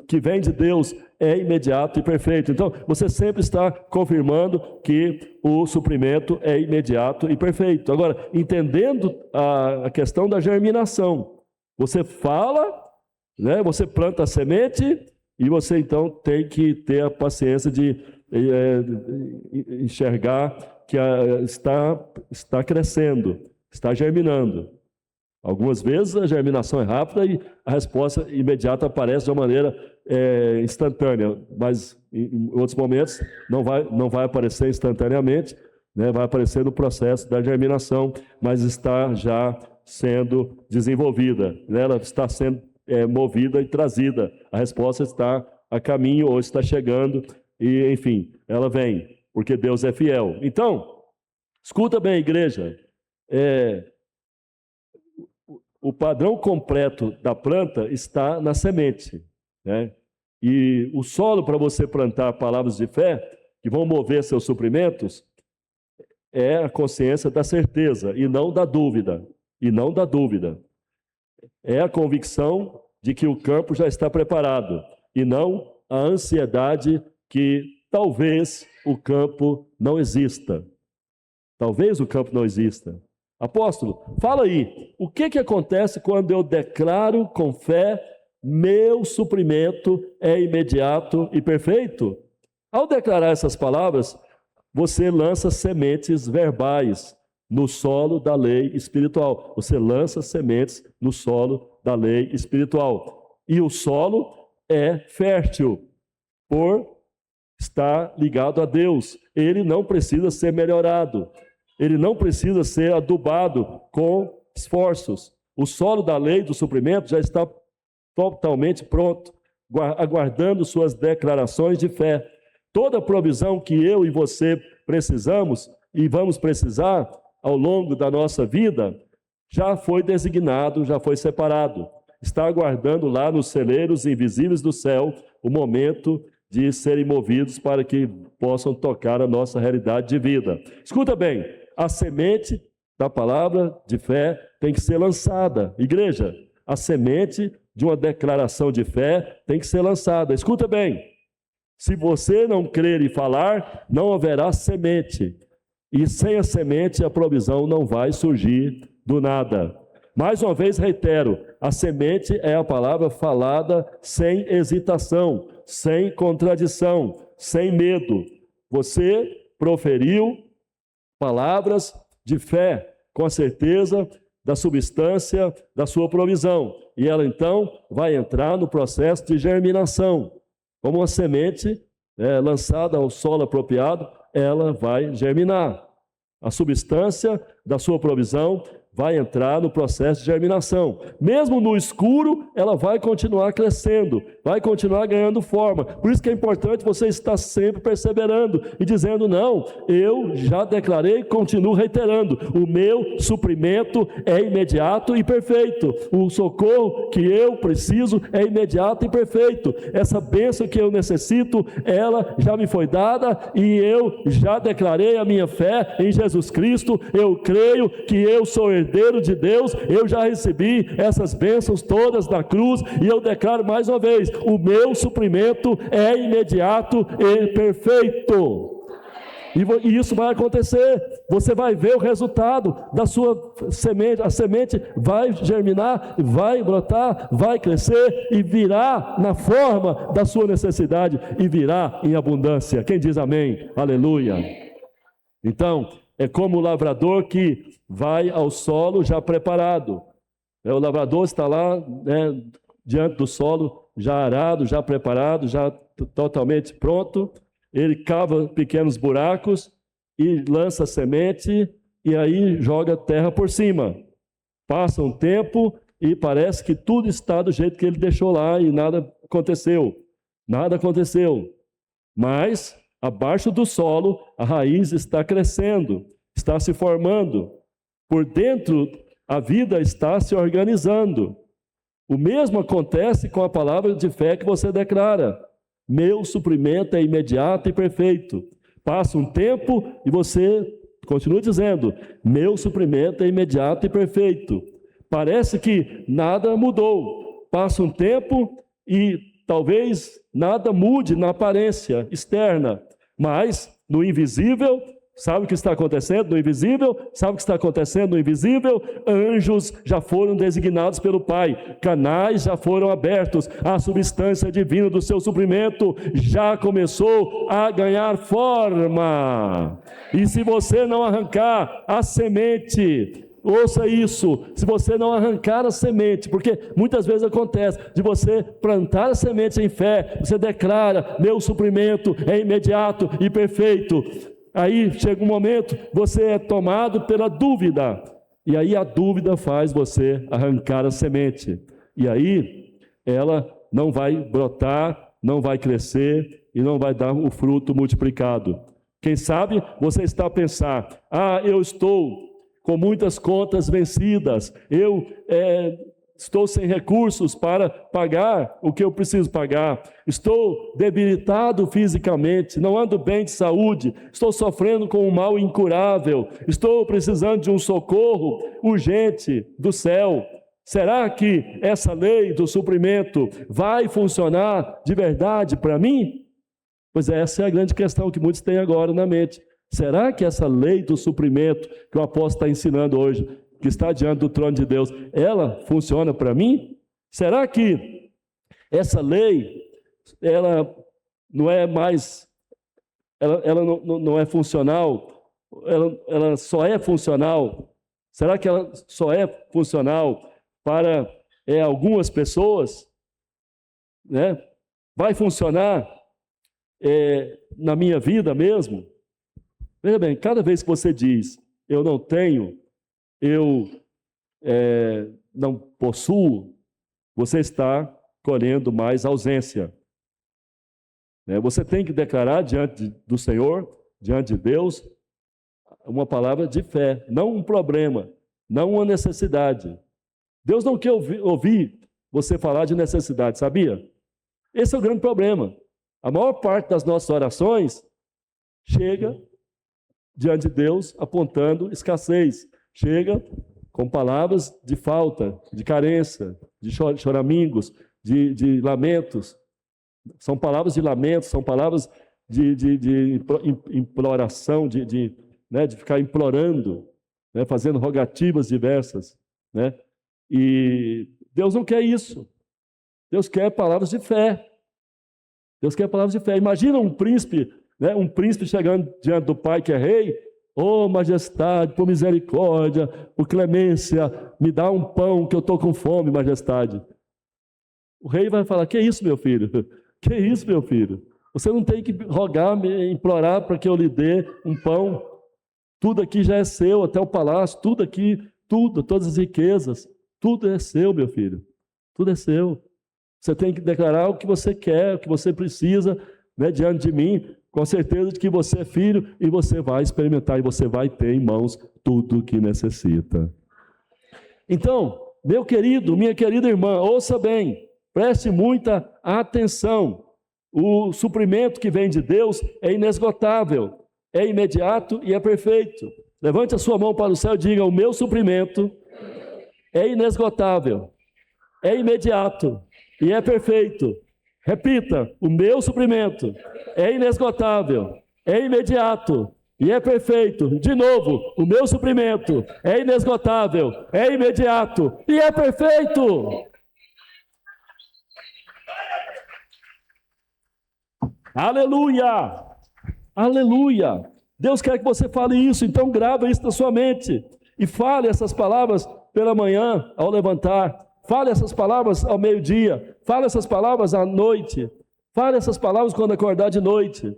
que vem de Deus, é imediato e perfeito. Então, você sempre está confirmando que o suprimento é imediato e perfeito. Agora, entendendo a questão da germinação, você fala, né, você planta a semente e você então tem que ter a paciência de enxergar que está crescendo, está germinando. Algumas vezes a germinação é rápida e a resposta imediata aparece de uma maneira instantânea, mas em outros momentos não vai aparecer instantaneamente, né? Vai aparecer no processo da germinação, mas está já sendo desenvolvida, né? Ela está sendo movida e trazida. A resposta está a caminho ou está chegando. E, enfim, ela vem, porque Deus é fiel. Então, escuta bem, igreja, o padrão completo da planta está na semente, né? E o solo para você plantar palavras de fé, que vão mover seus suprimentos, é a consciência da certeza, e não da dúvida, É a convicção de que o campo já está preparado, e não a ansiedade que talvez o campo não exista. Talvez o campo não exista. Apóstolo, fala aí, o que acontece quando eu declaro com fé, meu suprimento é imediato e perfeito? Ao declarar essas palavras, você lança sementes verbais no solo da lei espiritual. Você lança sementes no solo da lei espiritual. E o solo é fértil, por está ligado a Deus. Ele não precisa ser melhorado. Ele não precisa ser adubado com esforços. O solo da lei do suprimento já está totalmente pronto, aguardando suas declarações de fé. Toda provisão que eu e você precisamos e vamos precisar ao longo da nossa vida, já foi designado, já foi separado. Está aguardando lá nos celeiros invisíveis do céu o momento de serem movidos para que possam tocar a nossa realidade de vida. Escuta bem, a semente da palavra de fé tem que ser lançada. Igreja, a semente de uma declaração de fé tem que ser lançada. Escuta bem, se você não crer e falar, não haverá semente. E sem a semente, a provisão não vai surgir do nada. Mais uma vez reitero, a semente é a palavra falada sem hesitação, sem contradição, sem medo. Você proferiu palavras de fé, com a certeza da substância da sua provisão. E ela então vai entrar no processo de germinação. Como uma semente lançada ao solo apropriado, ela vai germinar. A substância da sua provisão vai entrar no processo de germinação. Mesmo no escuro, ela vai continuar crescendo, vai continuar ganhando forma. Por isso que é importante você estar sempre perseverando e dizendo, não, eu já declarei e continuo reiterando, o meu suprimento é imediato e perfeito. O socorro que eu preciso é imediato e perfeito. Essa bênção que eu necessito, ela já me foi dada e eu já declarei a minha fé em Jesus Cristo. Eu creio que eu sou herdeiro de Deus, eu já recebi essas bênçãos todas na cruz e eu declaro mais uma vez, o meu suprimento é imediato e perfeito. E isso vai acontecer, você vai ver o resultado da sua semente, a semente vai germinar, vai brotar, vai crescer e virá na forma da sua necessidade e virá em abundância. Quem diz amém? Aleluia. Então, é como o lavrador que vai ao solo já preparado. O lavrador está lá, diante do solo, já arado, já preparado, já totalmente pronto. Ele cava pequenos buracos e lança a semente e aí joga terra por cima. Passa um tempo e parece que tudo está do jeito que ele deixou lá e nada aconteceu. Nada aconteceu. Mas, abaixo do solo, a raiz está crescendo, está se formando. Por dentro, a vida está se organizando. O mesmo acontece com a palavra de fé que você declara. Meu suprimento é imediato e perfeito. Passa um tempo e você continua dizendo, meu suprimento é imediato e perfeito. Parece que nada mudou. Passa um tempo e talvez nada mude na aparência externa, mas no invisível, sabe o que está acontecendo no invisível? Sabe o que está acontecendo no invisível? Anjos já foram designados pelo Pai, canais já foram abertos, a substância divina do seu suprimento já começou a ganhar forma. E se você não arrancar a semente, ouça isso, se você não arrancar a semente, porque muitas vezes acontece de você plantar a semente em fé, você declara, meu suprimento é imediato e perfeito. Aí chega um momento, você é tomado pela dúvida, e aí a dúvida faz você arrancar a semente, e aí ela não vai brotar, não vai crescer, e não vai dar o fruto multiplicado. Quem sabe você está a pensar, eu estou com muitas contas vencidas, eu estou sem recursos para pagar o que eu preciso pagar, estou debilitado fisicamente, não ando bem de saúde, estou sofrendo com um mal incurável, estou precisando de um socorro urgente do céu. Será que essa lei do suprimento vai funcionar de verdade para mim? Pois essa é a grande questão que muitos têm agora na mente. Será que essa lei do suprimento que o apóstolo está ensinando hoje, que está diante do trono de Deus, ela funciona para mim? Será que essa lei, ela não é mais, ela não é funcional, ela só é funcional? Será que ela só é funcional para algumas pessoas? Né? Vai funcionar na minha vida mesmo? Veja bem, cada vez que você diz, eu não tenho, eu não possuo, você está colhendo mais ausência. Você tem que declarar diante do Senhor, diante de Deus, uma palavra de fé, não um problema, não uma necessidade. Deus não quer ouvir você falar de necessidade, sabia? Esse é o grande problema. A maior parte das nossas orações chega diante de Deus apontando escassez, chega com palavras de falta, de carência, de choramingos, de lamentos. São palavras de lamento, são palavras de imploração, de ficar implorando, fazendo rogativas diversas. E Deus não quer isso. Deus quer palavras de fé. Deus quer palavras de fé. Imagina um príncipe chegando diante do pai que é rei, majestade, por misericórdia, por clemência, me dá um pão que eu estou com fome, majestade. O rei vai falar, que isso, meu filho? Que isso, meu filho? Você não tem que rogar, implorar para que eu lhe dê um pão. Tudo aqui já é seu, até o palácio, tudo aqui, todas as riquezas, tudo é seu, meu filho. Tudo é seu. Você tem que declarar o que você quer, o que você precisa, diante de mim, com certeza de que você é filho e você vai experimentar e você vai ter em mãos tudo o que necessita. Então, meu querido, minha querida irmã, ouça bem, preste muita atenção. O suprimento que vem de Deus é inesgotável, é imediato e é perfeito. Levante a sua mão para o céu e diga, o meu suprimento é inesgotável, é imediato e é perfeito. Repita, o meu suprimento é inesgotável, é imediato e é perfeito. De novo, o meu suprimento é inesgotável, é imediato e é perfeito. Aleluia! Aleluia! Deus quer que você fale isso, então grava isso na sua mente e fale essas palavras pela manhã ao levantar. Fale essas palavras ao meio-dia, fale essas palavras à noite, fale essas palavras quando acordar de noite.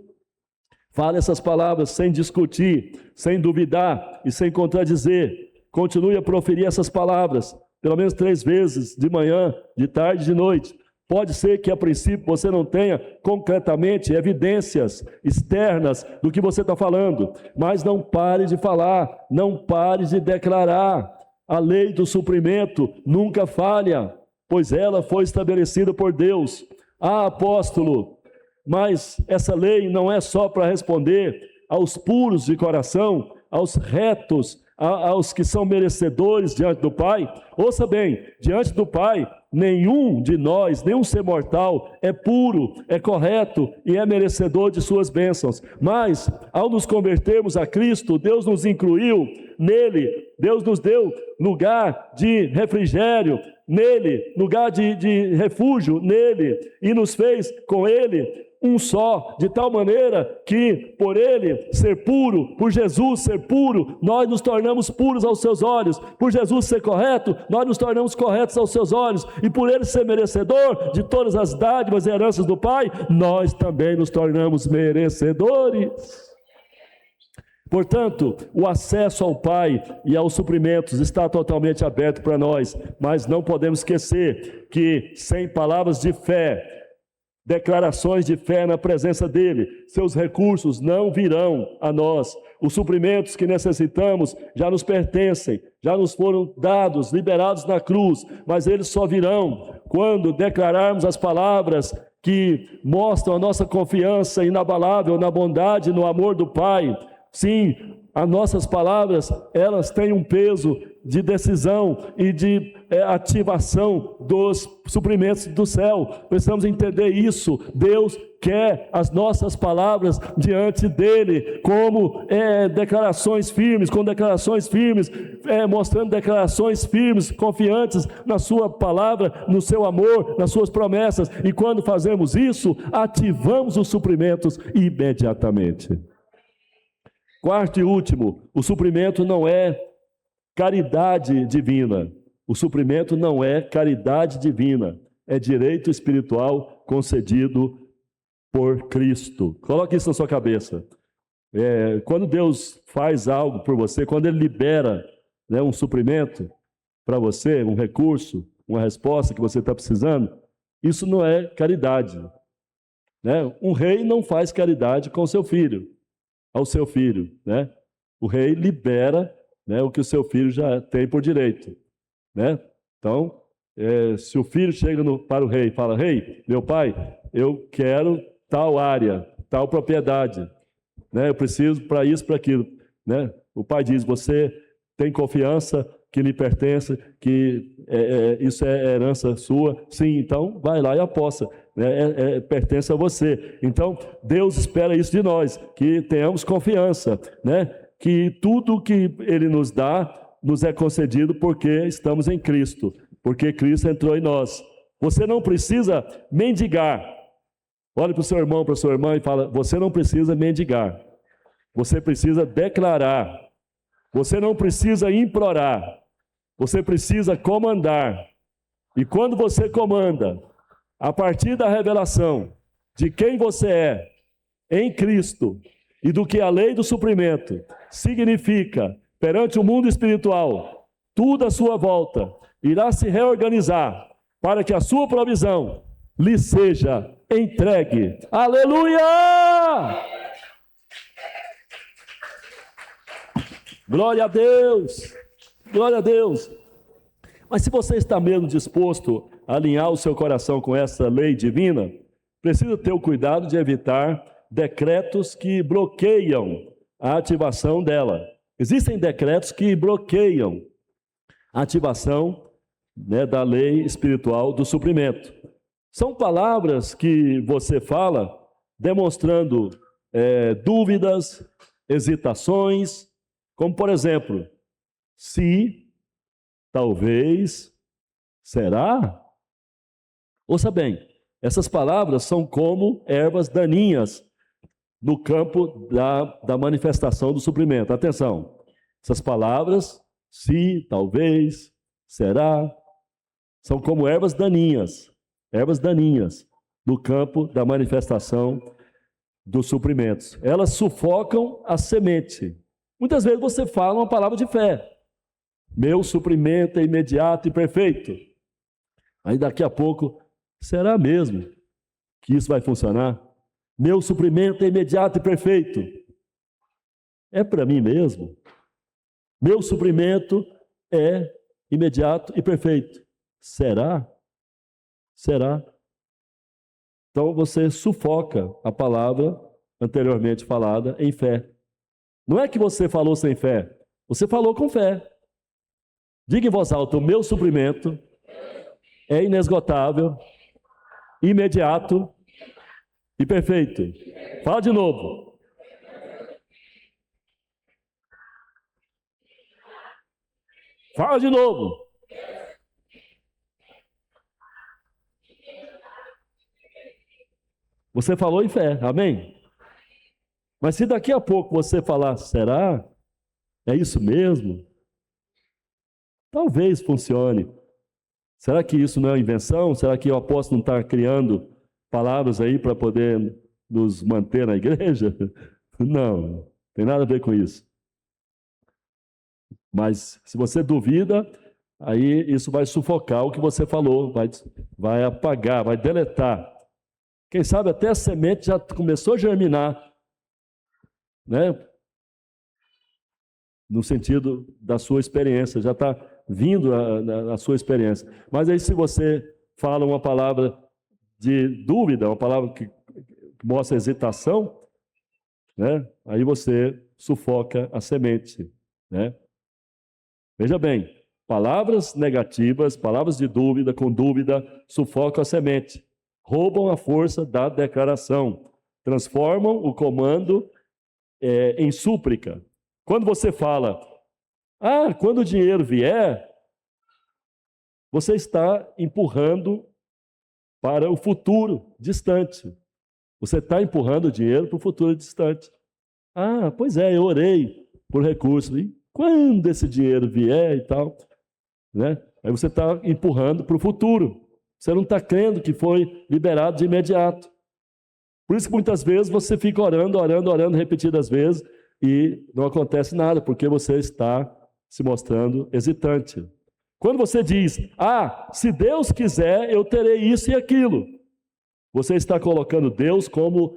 Fale essas palavras sem discutir, sem duvidar e sem contradizer. Continue a proferir essas palavras, pelo menos 3 vezes, de manhã, de tarde e de noite. Pode ser que a princípio você não tenha concretamente evidências externas do que você está falando, mas não pare de falar, não pare de declarar. A lei do suprimento nunca falha, pois ela foi estabelecida por Deus. Ah, apóstolo, mas essa lei não é só para responder aos puros de coração, aos retos, aos que são merecedores diante do Pai. Ouça bem, diante do Pai, nenhum de nós, nenhum ser mortal é puro, é correto e é merecedor de suas bênçãos. Mas, ao nos convertermos a Cristo, Deus nos incluiu nele, Deus nos deu lugar de refrigério nele, lugar de refúgio nele, e nos fez com ele um só, de tal maneira que por ele ser puro, por Jesus ser puro, nós nos tornamos puros aos seus olhos. Por Jesus ser correto, nós nos tornamos corretos aos seus olhos, e por ele ser merecedor de todas as dádivas e heranças do Pai, nós também nos tornamos merecedores. Portanto, o acesso ao Pai e aos suprimentos está totalmente aberto para nós, mas não podemos esquecer que sem palavras de fé, declarações de fé na presença dele, seus recursos não virão a nós. Os suprimentos que necessitamos já nos pertencem, já nos foram dados, liberados na cruz, mas eles só virão quando declararmos as palavras que mostram a nossa confiança inabalável na bondade e no amor do Pai. Sim, as nossas palavras, elas têm um peso de decisão e de ativação dos suprimentos do céu. Precisamos entender isso. Deus quer as nossas palavras diante dele como declarações firmes, com declarações firmes, mostrando declarações firmes, confiantes na sua palavra, no seu amor, nas suas promessas. E quando fazemos isso, ativamos os suprimentos imediatamente. Quarto e último, o suprimento não é caridade divina. O suprimento não é caridade divina, é direito espiritual concedido por Cristo. Coloque isso na sua cabeça. Quando Deus faz algo por você, quando Ele libera, um suprimento para você, um recurso, uma resposta que você está precisando, isso não é caridade. Um rei não faz caridade com seu filho, ao seu filho. O rei libera o que o seu filho já tem por direito. Então, se o filho chega para o rei e fala: rei, meu pai, eu quero tal área, tal propriedade, eu preciso para isso, para aquilo. O pai diz: você tem confiança que lhe pertence, que isso é herança sua? Sim, então vai lá e aposta. Pertence a você. Então, Deus espera isso de nós, que tenhamos confiança, que tudo que Ele nos dá, nos é concedido porque estamos em Cristo, porque Cristo entrou em nós. Você não precisa mendigar. Olhe para o seu irmão, para a sua irmã e fala: você não precisa mendigar. Você precisa declarar. Você não precisa implorar. Você precisa comandar. E quando você comanda, a partir da revelação de quem você é em Cristo e do que a lei do suprimento significa perante o mundo espiritual, tudo à sua volta irá se reorganizar para que a sua provisão lhe seja entregue. Aleluia! Glória a Deus! Glória a Deus! Mas se você está mesmo disposto a alinhar o seu coração com essa lei divina, precisa ter o cuidado de evitar decretos que bloqueiam a ativação dela. Existem decretos que bloqueiam a ativação da lei espiritual do suprimento. São palavras que você fala demonstrando dúvidas, hesitações, como por exemplo: se, talvez, será? Ouça bem, essas palavras são como ervas daninhas no campo da manifestação do suprimento. Atenção, essas palavras, se, talvez, será, são como ervas daninhas no campo da manifestação dos suprimentos. Elas sufocam a semente. Muitas vezes você fala uma palavra de fé, Meu suprimento é imediato e perfeito. Aí daqui a pouco, será mesmo que isso vai funcionar? Meu suprimento é imediato e perfeito. É para mim mesmo? Meu suprimento é imediato e perfeito. Será? Será? Então você sufoca a palavra anteriormente falada em fé. Não é que você falou sem fé, você falou com fé. Diga em voz alta: o meu suprimento é inesgotável, imediato e perfeito. Fala de novo. Fala de novo. Você falou em fé, amém? Mas se daqui a pouco você falar, será? É isso mesmo? Talvez funcione. Será que isso não é invenção? Será que o apóstolo não está criando palavras aí para poder nos manter na igreja? Não, tem nada a ver com isso. Mas se você duvida, aí isso vai sufocar o que você falou, vai apagar, vai deletar. Quem sabe até a semente já começou a germinar, né? No sentido da sua experiência, já está vindo a sua experiência. Mas aí se você fala uma palavra de dúvida, uma palavra que mostra hesitação, né? Aí você sufoca a semente, né? Veja bem, palavras negativas, palavras de dúvida, com dúvida, sufocam a semente, roubam a força da declaração, transformam o comando em súplica. Quando você fala, quando o dinheiro vier, você está empurrando para o futuro distante. Você está empurrando o dinheiro para o futuro distante. Pois é, eu orei por recursos. E quando esse dinheiro vier e tal, né? Aí você está empurrando para o futuro. Você não está crendo que foi liberado de imediato. Por isso que muitas vezes você fica orando repetidas vezes e não acontece nada, porque você está se mostrando hesitante. Quando você diz, se Deus quiser, eu terei isso e aquilo, você está colocando Deus como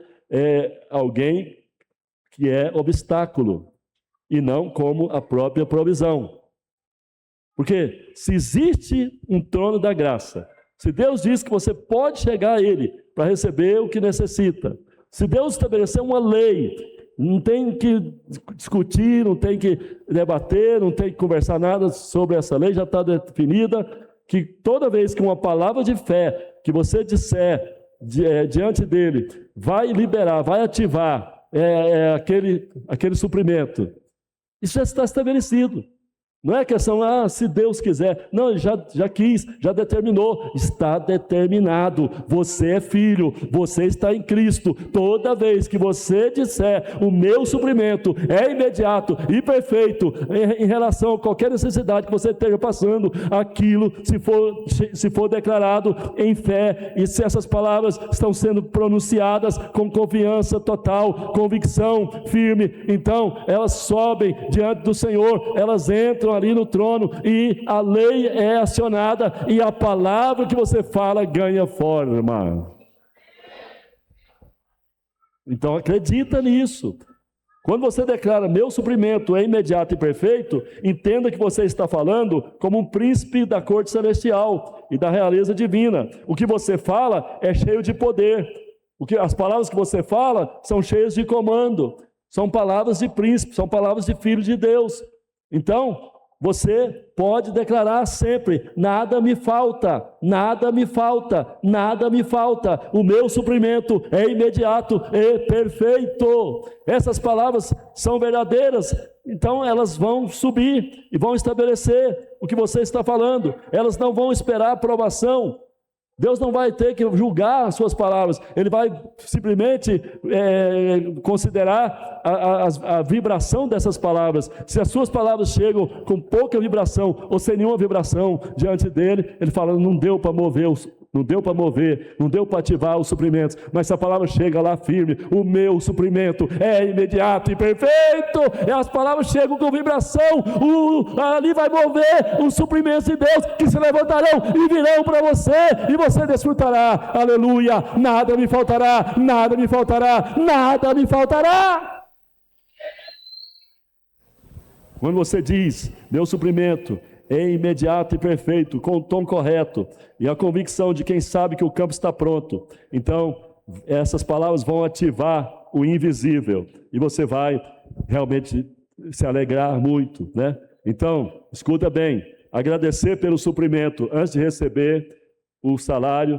alguém que é obstáculo e não como a própria provisão. Porque se existe um trono da graça, se Deus diz que você pode chegar a Ele para receber o que necessita, se Deus estabeleceu uma lei, não tem que discutir, não tem que debater, não tem que conversar nada sobre essa lei, já está definida, que toda vez que uma palavra de fé que você disser diante dele vai liberar, vai ativar aquele suprimento, isso já está estabelecido. Não é questão, se Deus quiser. Não, ele já quis, já determinou. Está determinado. Você é filho, você está em Cristo. Toda vez que você disser, o meu suprimento é imediato e perfeito em relação a qualquer necessidade que você esteja passando, aquilo, se for declarado em fé, e se essas palavras estão sendo pronunciadas com confiança total, convicção firme, então elas sobem diante do Senhor, elas entram ali no trono e a lei é acionada e a palavra que você fala ganha forma. Então acredita nisso. Quando você declara meu suprimento é imediato e perfeito, entenda que você está falando como um príncipe da corte celestial e da realeza divina. O que você fala é cheio de poder. As palavras que você fala são cheias de comando. São palavras de príncipe, são palavras de filho de Deus. Então, você pode declarar sempre, nada me falta, nada me falta, nada me falta. O meu suprimento é imediato e perfeito. Essas palavras são verdadeiras, então elas vão subir e vão estabelecer o que você está falando. Elas não vão esperar aprovação. Deus não vai ter que julgar as suas palavras, Ele vai simplesmente considerar a vibração dessas palavras. Se as suas palavras chegam com pouca vibração ou sem nenhuma vibração diante dele, Ele fala, não deu para mover não deu para mover, não deu para ativar os suprimentos, mas se a palavra chega lá firme, o meu suprimento é imediato e perfeito, e as palavras chegam com vibração, ali vai mover os suprimentos de Deus, que se levantarão e virão para você, e você desfrutará, aleluia, nada me faltará, nada me faltará, nada me faltará. Quando você diz, meu suprimento é imediato e perfeito, com o tom correto, e a convicção de quem sabe que o campo está pronto, então essas palavras vão ativar o invisível, e você vai realmente se alegrar muito, né? Então, escuta bem, agradecer pelo suprimento antes de receber o salário,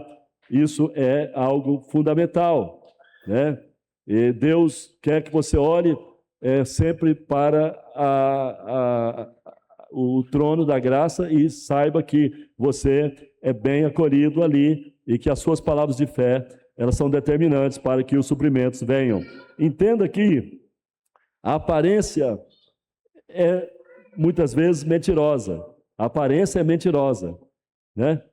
isso é algo fundamental, né? E Deus quer que você olhe sempre para o trono da graça e saiba que você é bem acolhido ali e que as suas palavras de fé, elas são determinantes para que os suprimentos venham. Entenda que a aparência é muitas vezes mentirosa. A aparência é mentirosa, né?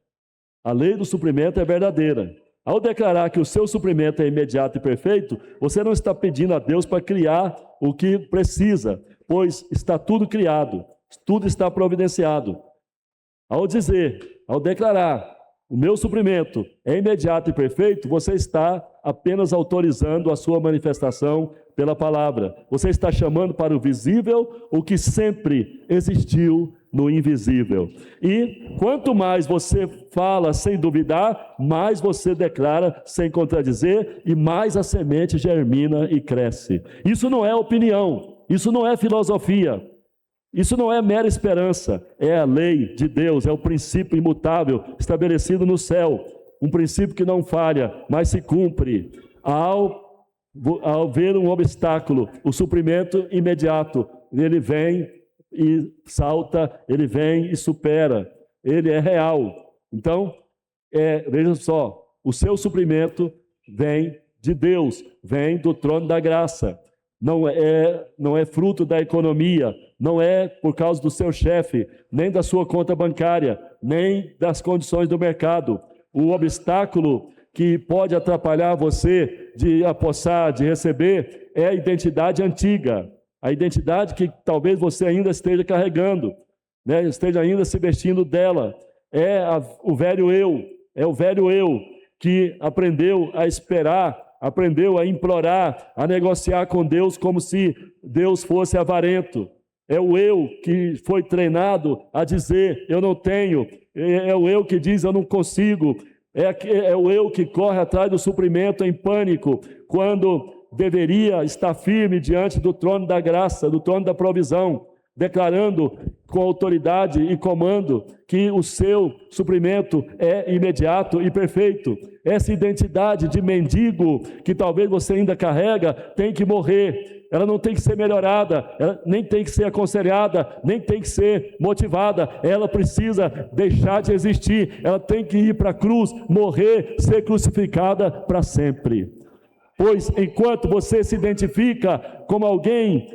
A lei do suprimento é verdadeira. Ao declarar que o seu suprimento é imediato e perfeito, você não está pedindo a Deus para criar o que precisa, pois está tudo criado. Tudo está providenciado. Ao declarar, o meu suprimento é imediato e perfeito, você está apenas autorizando a sua manifestação pela palavra. Você está chamando para o visível o que sempre existiu no invisível. E quanto mais você fala sem duvidar, mais você declara sem contradizer e mais a semente germina e cresce. Isso não é opinião, isso não é filosofia. Isso não é mera esperança, é a lei de Deus, é o princípio imutável estabelecido no céu, um princípio que não falha, mas se cumpre. Ao ver um obstáculo, o suprimento imediato, ele vem e salta, ele vem e supera, ele é real. Então, veja só, o seu suprimento vem de Deus, vem do trono da graça. Não é fruto da economia, não é por causa do seu chefe, nem da sua conta bancária, nem das condições do mercado. O obstáculo que pode atrapalhar você de apossar, de receber, é a identidade antiga, a identidade que talvez você ainda esteja carregando, né? Esteja ainda se vestindo dela. O velho eu que aprendeu a esperar, aprendeu a implorar, a negociar com Deus como se Deus fosse avarento. É o eu que foi treinado a dizer, eu não tenho. É o eu que diz, eu não consigo. É o eu que corre atrás do suprimento em pânico, quando deveria estar firme diante do trono da graça, do trono da provisão, declarando com autoridade e comando que o seu suprimento é imediato e perfeito. Essa identidade de mendigo que talvez você ainda carrega tem que morrer. Ela não tem que ser melhorada, ela nem tem que ser aconselhada, nem tem que ser motivada. Ela precisa deixar de existir. Ela tem que ir para a cruz, morrer, ser crucificada para sempre. Pois enquanto você se identifica como alguém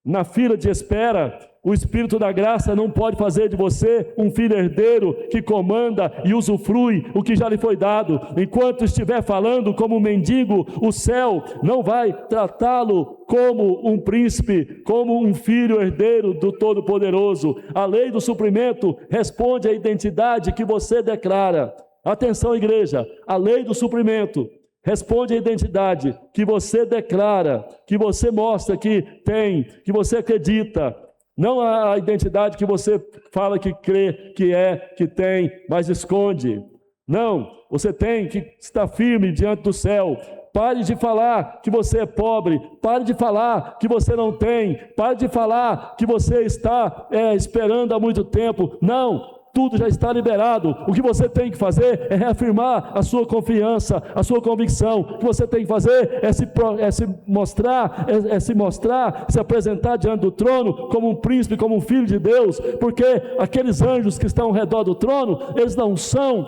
na fila de espera, o Espírito da graça não pode fazer de você um filho herdeiro que comanda e usufrui o que já lhe foi dado. Enquanto estiver falando como um mendigo, o céu não vai tratá-lo como um príncipe, como um filho herdeiro do Todo-Poderoso. A lei do suprimento responde à identidade que você declara. Atenção, igreja, a lei do suprimento responde à identidade que você declara, que você mostra que tem, que você acredita. Não a identidade que você fala que crê, que tem, mas esconde. Não, você tem que estar firme diante do céu. Pare de falar que você é pobre, pare de falar que você não tem, pare de falar que você está esperando há muito tempo. Não, tudo já está liberado. O que você tem que fazer é reafirmar a sua confiança, a sua convicção. O que você tem que fazer é se mostrar, se apresentar diante do trono como um príncipe, como um filho de Deus, porque aqueles anjos que estão ao redor do trono, eles não são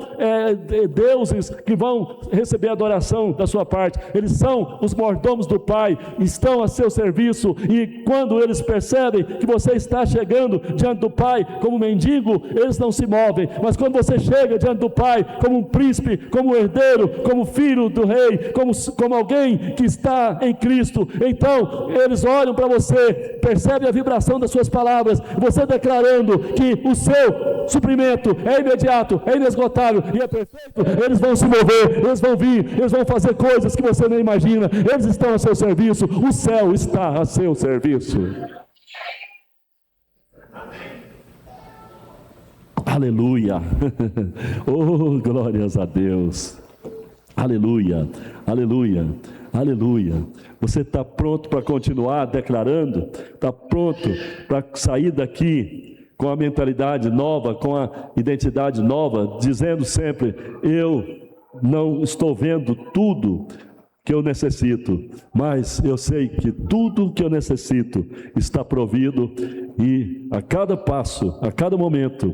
deuses que vão receber adoração da sua parte. Eles são os mordomos do Pai, estão a seu serviço, e quando eles percebem que você está chegando diante do Pai como mendigo, eles não se movem, mas quando você chega diante do Pai, como um príncipe, como um herdeiro, como filho do rei, como alguém que está em Cristo, então eles olham para você, percebem a vibração das suas palavras, você declarando que o seu suprimento é imediato, é inesgotável e é perfeito, eles vão se mover, eles vão vir, eles vão fazer coisas que você nem imagina, eles estão a seu serviço, o céu está a seu serviço. Aleluia, oh, glórias a Deus, aleluia, aleluia, aleluia. Você está pronto para continuar declarando? Está pronto para sair daqui com a mentalidade nova, com a identidade nova, dizendo sempre: eu não estou vendo tudo que eu necessito, mas eu sei que tudo que eu necessito está provido, e a cada passo, a cada momento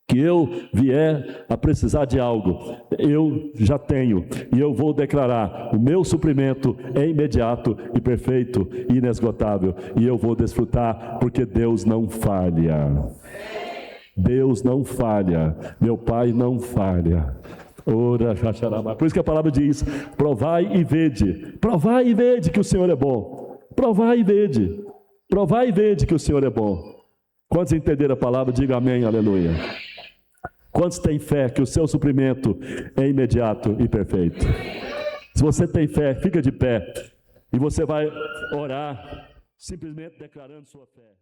que eu vier a precisar de algo, eu já tenho, e eu vou declarar: o meu suprimento é imediato e perfeito e inesgotável, e eu vou desfrutar, porque Deus não falha. Deus não falha, meu Pai não falha. Ora, por isso que a palavra diz: provai e vede que o Senhor é bom. Provai e vede que o Senhor é bom. Quantos entenderam a palavra? Diga amém, aleluia. Quantos têm fé que o seu suprimento é imediato e perfeito? Se você tem fé, fica de pé, e você vai orar simplesmente declarando sua fé.